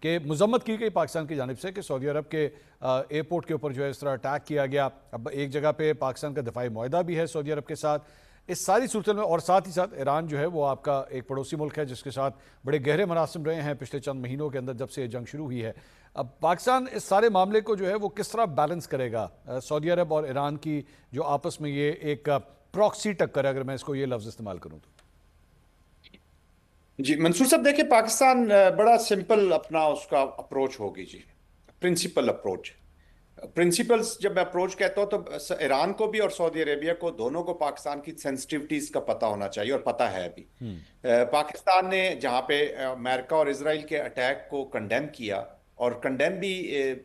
कि मजम्मत की गई पाकिस्तान की जानिब से कि सऊदी अरब के एयरपोर्ट के ऊपर जो है इस तरह अटैक किया गया। अब एक जगह पे पाकिस्तान का दिफाई मुआहदा भी है सऊदी अरब के साथ। इस सारी सूरत में और साथ ही साथ ईरान जो है वो आपका एक पड़ोसी मुल्क है जिसके साथ बड़े गहरे मरासिम रहे हैं पिछले चंद महीनों के अंदर जब से ये जंग शुरू हुई है। अब पाकिस्तान इस सारे मामले को जो है वो किस तरह बैलेंस करेगा? सऊदी अरब और ईरान की जो आपस में ये एक प्रॉक्सी टक्कर है, अगर मैं इसको ये लफ्ज़ इस्तेमाल करूँ तो। जी मंसूर साहब, देखिए पाकिस्तान बड़ा सिंपल अपना उसका अप्रोच होगी जी। Principal approach. प्रिंसिपल्स जब मैं अप्रोच कहता हूँ तो ईरान को भी और सऊदी अरेबिया को दोनों को पाकिस्तान की सेंसिटिविटीज का पता होना चाहिए और पता है भी। पाकिस्तान ने जहाँ पे अमेरिका और इसराइल के अटैक को कंडेम किया और कंडेम भी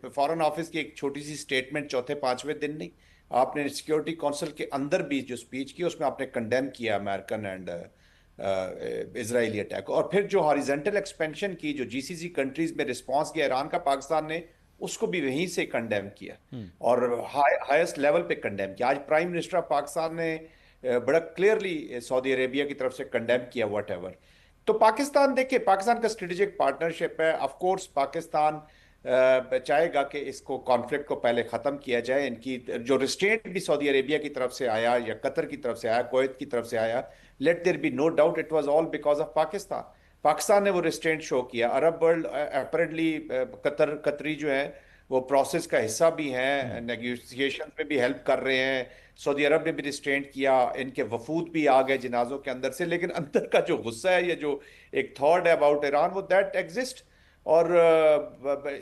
फॉरेन ऑफिस की एक छोटी सी स्टेटमेंट चौथे पांचवें दिन नहीं, आपने सिक्योरिटी काउंसिल के अंदर भी जो स्पीच की उसमें आपने कंडेम किया अमेरिकन एंड इजरायली अटैक। और फिर जो हॉरिजेंटल एक्सपेंशन की जो जीसीसी कंट्रीज में रिस्पांस किया ईरान का पाकिस्तान ने, उसको भी वहीं से कंडेम किया और हाईएस्ट लेवल पे कंडेम किया। आज प्राइम मिनिस्टर ऑफ पाकिस्तान ने बड़ा क्लियरली सऊदी अरेबिया की तरफ से कंडेम किया वट एवर। तो पाकिस्तान, देखिए पाकिस्तान का स्ट्रेटेजिक पार्टनरशिप है। ऑफ कोर्स पाकिस्तान चाहेगा कि इसको कॉन्फ्लिक्ट को पहले ख़त्म किया जाए। इनकी जो रिस्ट्रेंट भी सऊदी अरेबिया की तरफ से आया या कतर की तरफ से आया, कुवैत की तरफ से आया, let there be no doubt it was all because of Pakistan. Pakistan ने वो रिस्ट्रेंट शो किया। अरब वर्ल्ड अपेरेंटली कतरी जो है वो प्रोसेस का हिस्सा भी हैं, नेगोशिएशन में भी हेल्प कर रहे हैं। सऊदी अरब ने भी रिस्ट्रेंट किया, इनके वफूद भी आ गए जनाजों के अंदर से। लेकिन अंदर का जो गुस्सा है या जो एक थॉट है अबाउट ईरान, वो दैट एग्जिस्ट। और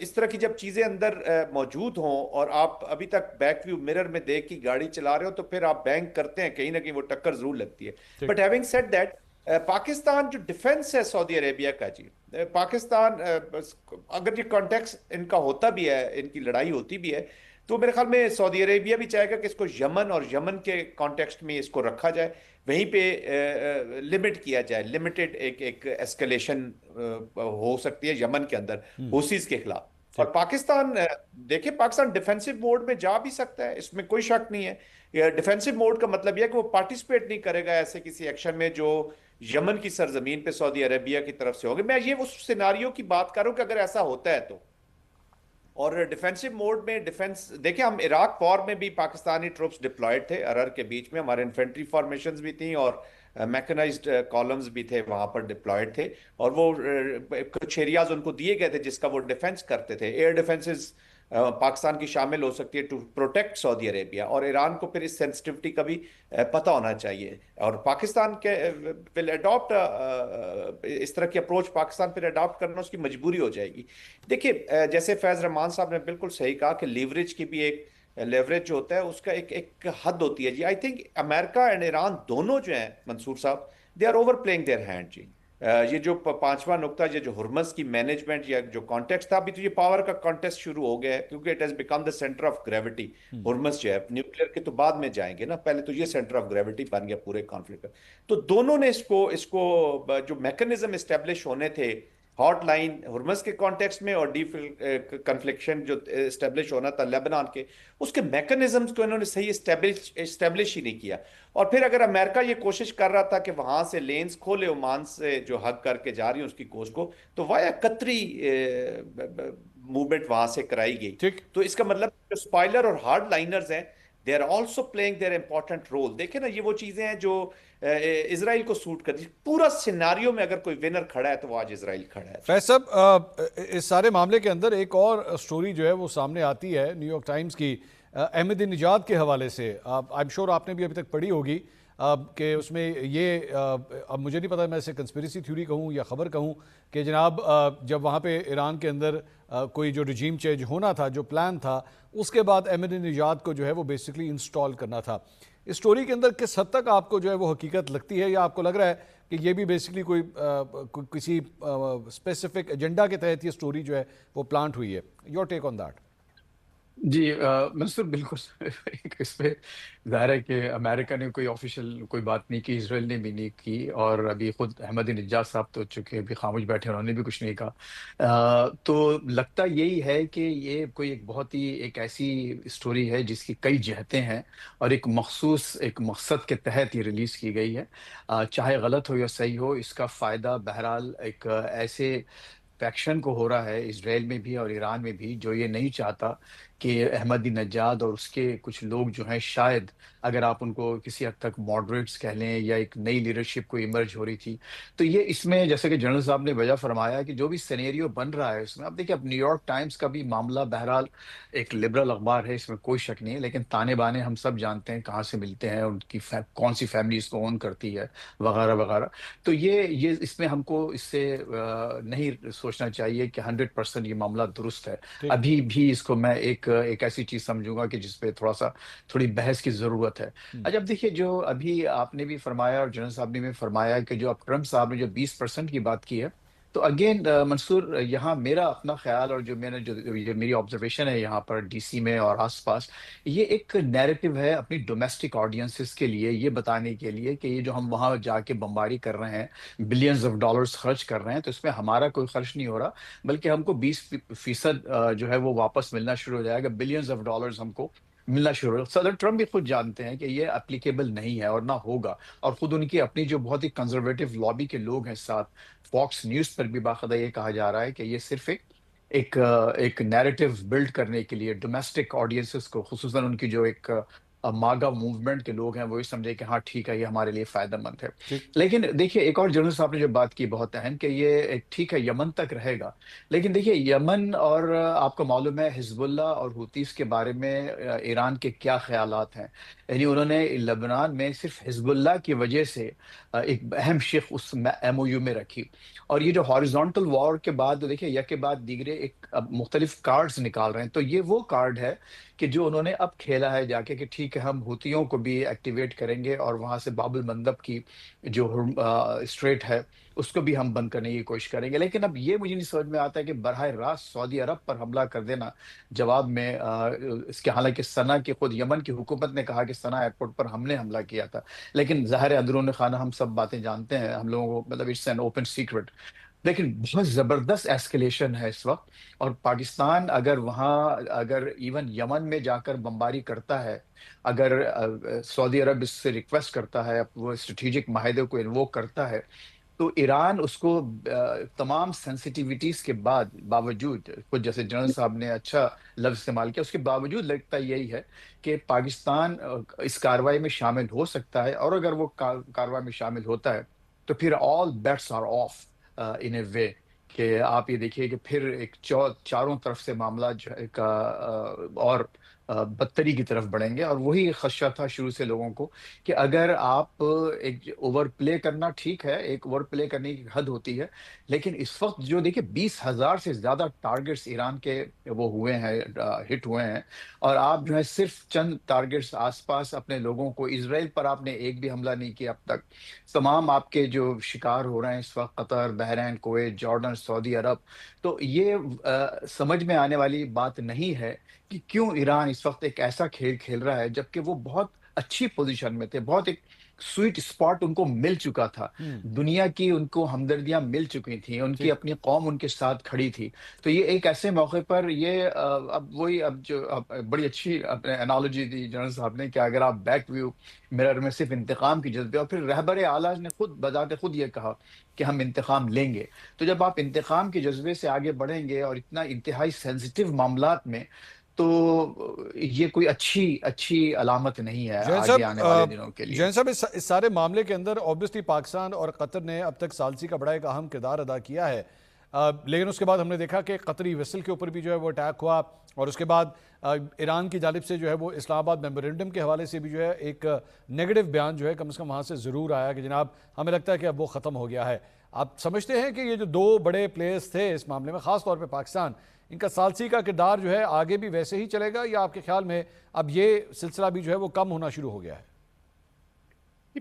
इस तरह की जब चीजें अंदर मौजूद हों और आप अभी तक बैक व्यू मिरर में देख के गाड़ी चला रहे हो, तो फिर आप बैंक करते हैं कहीं ना कहीं वो टक्कर जरूर लगती है। But having said that, Pakistan जो डिफेंस है सऊदी अरेबिया का जी, पाकिस्तान अगर ये कॉन्टेक्स्ट इनका होता भी है, इनकी लड़ाई होती भी है, तो मेरे ख्याल में सऊदी अरेबिया भी चाहेगा कि इसको यमन और यमन के कॉन्टेक्स्ट में इसको रखा जाए, वहीं पे लिमिट किया जाए। लिमिटेड एक एक एस्केलेशन हो सकती है यमन के अंदर हुसीस के खिलाफ। और पाकिस्तान देखिए, पाकिस्तान डिफेंसिव मोड में जा भी सकता है, इसमें कोई शक नहीं है। डिफेंसिव मोड का मतलब यह है कि वो पार्टिसिपेट नहीं करेगा ऐसे किसी एक्शन में जो यमन की सरजमीन पे सऊदी अरेबिया की तरफ से होगी। मैं ये उस सिनारियो की बात करूं कि अगर ऐसा होता है तो। और डिफेंसिव मोड में डिफेंस, देखिए हम इराक वॉर में भी पाकिस्तानी ट्रुप्स डिप्लॉयड थे, अरर के बीच में हमारे इन्फेंट्री फॉर्मेशंस भी थी और मैकेनाइज्ड कॉलम्स भी थे वहां पर डिप्लॉयड थे। और वो कुछ एरियाज उनको दिए गए थे जिसका वो डिफेंस करते थे। एयर डिफेंसेस पाकिस्तान की शामिल हो सकती है टू प्रोटेक्ट सऊदी अरेबिया। और ईरान को फिर इस सेंसिटिविटी का भी पता होना चाहिए। और पाकिस्तान के विल अडॉप्ट इस तरह की अप्रोच, पाकिस्तान फिर अडॉप्ट करना उसकी मजबूरी हो जाएगी। देखिए जैसे फैज रहमान साहब ने बिल्कुल सही कहा कि लीवरेज की भी एक लेवरेज जो होता है उसका एक एक हद होती है जी। I think America and Iran दोनों जो हैं मंसूर साहब, they are over playing their hand जी। ये जो पांचवा नुक्ता, ये जो हुर्मस की मैनेजमेंट या जो कॉन्टेक्स्ट था, अभी तो ये पावर का कॉन्टेस्ट शुरू हो गया है क्योंकि it has become the centre of gravity. Hormuz जो है, न्यूक्लियर के तो बाद में जाएंगे ना, पहले तो ये सेंटर ऑफ ग्रेविटी बन गया पूरे कॉन्फ्लिक्ट का। तो दोनों ने इसको इसको जो मैकेनिज्म एस्टेब्लिश होने थे हॉटलाइन हुर्मस के कॉन्टेक्स्ट में और डी कन्फ्लिक्शन जो एस्टेब्लिश होना था लेबनान के, उसके मैकेनिज्म्स को इन्होंने सही एस्टेब्लिश ही नहीं किया। और फिर अगर अमेरिका ये कोशिश कर रहा था कि वहां से लेन्स खोले ओमान से जो हग करके जा रही है उसकी कोस्ट को, तो वाया कतरी मूवमेंट वहां से कराई गई। ठीक। तो इसका मतलब जो स्पॉइलर और हार्ड लाइनर्स हैं, they are also playing their important role. देखे ना, ये वो चीजें हैं जो इसराइल को सूट करती। पूरा सिनारियो में अगर कोई विनर खड़ा है तो वो आज इसराइल खड़ा है। फैज साहब, इस सारे मामले के अंदर एक और स्टोरी जो है वो सामने आती है न्यूयॉर्क टाइम्स की, अहमद निजाद के हवाले से। आई एम श्योर आपने भी अभी तक पढ़ी होगी कि उसमें ये अब मुझे नहीं पता मैं इसे कंस्पिरेसी थ्योरी कहूँ या ख़बर कहूँ कि जनाब जब वहाँ पे ईरान के अंदर कोई जो रिजीम चेंज होना था, जो प्लान था, उसके बाद अहमद निजाद को जो है वो बेसिकली इंस्टॉल करना था। इस स्टोरी के अंदर किस हद तक आपको जो है वो हकीकत लगती है, या आपको लग रहा है कि ये भी बेसिकली किसी स्पेसिफिक एजेंडा के तहत ये स्टोरी जो है वो प्लांट हुई है? Your take on that. जी मंसूर, बिल्कुल एक इस पे ज़ाहिर है कि अमेरिका ने कोई ऑफिशियल कोई बात नहीं की, इसराइल ने भी नहीं की, और अभी खुद अहमद निजाद साहब तो चुके अभी खामोश बैठे, उन्होंने भी कुछ नहीं कहा। तो लगता यही है कि ये कोई एक बहुत ही एक ऐसी स्टोरी है जिसकी कई जहतें हैं और एक मखसूस एक मकसद के तहत ये रिलीज की गई है। चाहे गलत हो या सही हो, इसका फ़ायदा बहरहाल एक ऐसे फैक्शन को हो रहा है इजराइल में भी और ईरान में भी, जो ये नहीं चाहता कि अहमदीनजाद और उसके कुछ लोग जो हैं, शायद अगर आप उनको किसी हद तक मॉडरेट्स कह लें, या एक नई लीडरशिप को इमर्ज हो रही थी, तो ये इसमें जैसे कि जनरल साहब ने वजह फरमाया कि जो भी सिनेरियो बन रहा है इसमें, अब देखिए, अब न्यूयॉर्क टाइम्स का भी मामला बहरहाल एक लिबरल अखबार है, इसमें कोई शक नहीं है, लेकिन ताने बाने हम सब जानते हैं कहाँ से मिलते हैं, उनकी कौन सी फैमिली इसको ओन करती है, वगैरह वगैरह। तो ये इसमें हमको इससे नहीं सोचना चाहिए कि 100% ये मामला दुरुस्त है। ठीक। अभी भी इसको मैं एक एक ऐसी चीज समझूंगा कि जिसपे थोड़ी बहस की जरूरत है। हम्म। अच्छा, अब देखिए, जो अभी आपने भी फरमाया और जनरल साहब ने भी फरमाया कि जो अब ट्रम्प साहब ने जो 20% की बात की है, तो अगेन मंसूर, यहाँ मेरा अपना ख्याल और जो मैंने जो मेरी ऑब्जर्वेशन है यहाँ पर डीसी में और आसपास, ये एक नैरेटिव है अपनी डोमेस्टिक ऑडियंसेस के लिए, ये बताने के लिए कि ये जो हम वहाँ जाके बमबारी कर रहे हैं, बिलियंस ऑफ डॉलर्स खर्च कर रहे हैं, तो इसमें हमारा कोई खर्च नहीं हो रहा, बल्कि हमको 20% जो है वो वापस मिलना शुरू हो जाएगा, बिलियंस ऑफ डॉलर्स हमको मिलना शुरू हो। सदर ट्रम्प भी खुद जानते हैं कि ये एप्लीकेबल नहीं है और ना होगा, और खुद उनकी अपनी जो बहुत ही कंजर्वेटिव लॉबी के लोग हैं साथ, फॉक्स न्यूज पर भी बाकायदा ये कहा जा रहा है कि ये सिर्फ एक नैरेटिव बिल्ड करने के लिए डोमेस्टिक ऑडियंसेस को, खुसूसन उनकी जो एक मागा मूवमेंट के लोग हैं, वो ये समझे कि हाँ ठीक है, ये हमारे लिए फायदेमंद है। ठीक। लेकिन देखिए, एक और जर्नलिस्ट साहब ने जो बात की बहुत अहम, कि ये एक ठीक है यमन तक रहेगा, लेकिन देखिए यमन और आपको मालूम है हिजबुल्लाह और हुतीस के बारे में ईरान के क्या ख्यालात हैं। यानी उन्होंने लेबनान में सिर्फ हिजबुल्लाह की वजह से एक अहम शिक उस एमओयू में रखी, और ये जो हॉरिजॉन्टल वॉर के बाद तो देखिए, यक के बाद दीगरे एक अब मुख्तलिफ कार्ड्स निकाल रहे हैं, तो ये वो कार्ड है कि जो उन्होंने अब खेला है जाके, कि ठीक है, हम हुतियों को भी एक्टिवेट करेंगे और वहां से बाबुल मंदब की जो स्ट्रेट है उसको भी हम बंद करने की कोशिश करेंगे। लेकिन अब ये मुझे नहीं समझ में आता है कि बरह रास्त सऊदी अरब पर हमला कर देना जवाब में, इसके, हालांकि सना की खुद यमन की हुकूमत ने कहा कि सना एयरपोर्ट पर हमने हमला किया था, लेकिन जाहिर है अंदरूनी खाना हम सब बातें जानते हैं, हम लोगों को, मतलब इट्स एन ओपन सीक्रेट। लेकिन बहुत जबरदस्त एस्केलेशन है इस वक्त, और पाकिस्तान अगर वहां, अगर इवन यमन में जाकर बमबारी करता है, अगर सऊदी अरब इससे रिक्वेस्ट करता है, वो स्ट्रेटेजिक माहिदे को इन्वोक करता है, तो ईरान उसको तमाम सेंसिटिविटीज के बावजूद, कुछ जैसे जनरल साहब ने अच्छा लफ्ज इस्तेमाल किया, उसके बावजूद लगता यही है कि पाकिस्तान इस कार्रवाई में शामिल हो सकता है, और अगर वो कार्रवाई में शामिल होता है तो फिर ऑल बेट्स आर ऑफ इन ए वे, कि आप ये देखिए कि फिर एक चारों तरफ से मामला जो है और बदतरी की तरफ बढ़ेंगे, और वही खदशा था शुरू से लोगों को कि अगर आप एक ओवर प्ले करना, ठीक है, एक ओवर प्ले करने की हद होती है, लेकिन इस वक्त जो देखिए 20,000 से ज्यादा टारगेट्स ईरान के वो हुए हैं, हिट हुए हैं, और आप जो है सिर्फ चंद टारगेट्स आसपास अपने लोगों को, इसराइल पर आपने एक भी हमला नहीं किया अब तक, तमाम आपके जो शिकार हो रहे हैं इस वक्त Qatar, Bahrain, Kuwait, Jordan, Saudi Arabia, तो ये समझ में आने वाली बात नहीं है कि क्यों ईरान इस वक्त एक ऐसा खेल खेल रहा है, जबकि वो बहुत अच्छी पोजीशन में थे, बहुत एक स्वीट स्पॉट उनको मिल चुका था, हम्म। दुनिया की उनको हमदर्दियां मिल चुकी थी, उनकी ठीक। अपनी कौम उनके साथ खड़ी थी। तो ये एक ऐसे मौके पर ये अब वही, अब जो बड़ी अच्छी अपने एनालॉजी दी जनरल साहब ने, कि अगर आप बैक व्यू मिरर में सिर्फ इंतकाम की जज्बे, और फिर रहबर आला ने खुद बजाते खुद ये कहा कि हम इंतकाम लेंगे, तो जब आप इंतकाम के जज्बे से आगे बढ़ेंगे और इतना इंतहाई सेंसिटिव मामलात में, तो ये कोई अच्छी अच्छी अलामत नहीं है जैन आगे आने वाले साहब, दिनों के लिए। जैन साहब, इस सारे मामले के अंदर ऑब्वियसली पाकिस्तान और कतर ने अब तक सालसी का बड़ा एक अहम किरदार अदा किया है, लेकिन उसके बाद हमने देखा कि कतरी वेसल के ऊपर भी जो है वो अटैक हुआ, और उसके बाद ईरान की जानिब से जो है वो इस्लामाबाद मेमोरेंडम के हवाले से भी जो है एक नेगेटिव बयान जो है कम से कम वहाँ से ज़रूर आया कि जनाब हमें लगता है कि अब वो ख़त्म हो गया है। आप समझते हैं कि ये जो दो बड़े प्लेयर्स थे इस मामले में, ख़ास तौर पर पाकिस्तान, इनका सालसी का किरदार जो है आगे भी वैसे ही चलेगा, या आपके ख्याल में अब ये सिलसिला भी जो है वो कम होना शुरू हो गया है?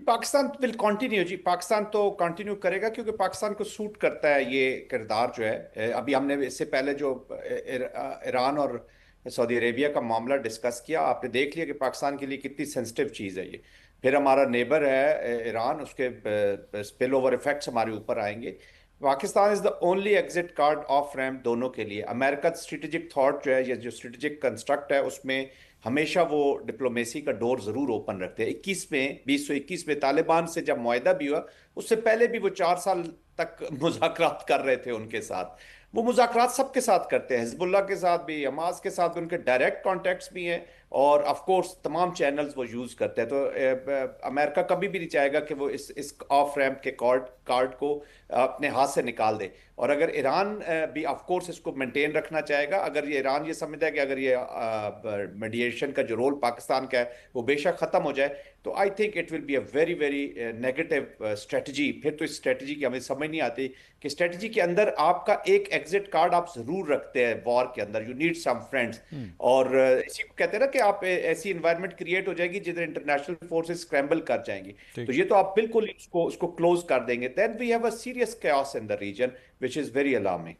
पाकिस्तान विल कंटिन्यू जी, पाकिस्तान तो कंटिन्यू करेगा, क्योंकि पाकिस्तान को सूट करता है ये किरदार जो है। अभी हमने इससे पहले जो ईरान और सऊदी अरेबिया का मामला डिस्कस किया, आपने देख लिया कि पाकिस्तान के लिए कितनी सेंसिटिव चीज़ है ये। फिर हमारा नेबर है ईरान, उसके स्पिल ओवर इफेक्ट्स हमारे ऊपर आएंगे। Pakistan is the only exit card of ramp दोनों के लिए। अमेरिका स्ट्रेटेजिक थॉट जो है, या जो स्ट्रेटेजिक कंस्ट्रक्ट है, उसमें हमेशा वो डिप्लोमेसी का डोर जरूर ओपन रखते हैं। 2021 में तालिबान से जब मुआहदा भी हुआ, उससे पहले भी वो 4 साल तक मुज़ाकरात कर रहे थे उनके साथ। वो मुज़ाकरात सबके साथ करते हैं, हिजबुल्लाह के साथ भी, हमास के साथ भी, उनके डायरेक्ट कॉन्टेक्ट्स भी हैं, और ऑफ कोर्स तमाम चैनल्स वो यूज करते हैं। तो अमेरिका कभी भी नहीं चाहेगा कि वो इस ऑफ रैंप के कार्ड को अपने हाथ से निकाल दे। और अगर ईरान भी ऑफ कोर्स इसको मेंटेन रखना चाहेगा, अगर ये ईरान ये समझता है कि अगर ये मीडिएशन का जो रोल पाकिस्तान का है वो बेशक खत्म हो जाए, तो I think it will be a very very negative strategy. फिर तो इस स्ट्रेटजी की हमें समझ नहीं आती कि स्ट्रेटजी के अंदर आपका एक एग्जिट कार्ड आप जरूर रखते हैं वॉर के अंदर, यू नीड सम फ्रेंड्स। और इसी को कहते हैं ना कि आप ऐसी इन्वायरमेंट क्रिएट हो जाएगी जिधर इंटरनेशनल फोर्सेस स्क्रैम्बल कर जाएंगी। तो ठीक। ये तो आप बिल्कुल उसको क्लोज कर देंगे, then we have a serious chaos in the region which is very alarming.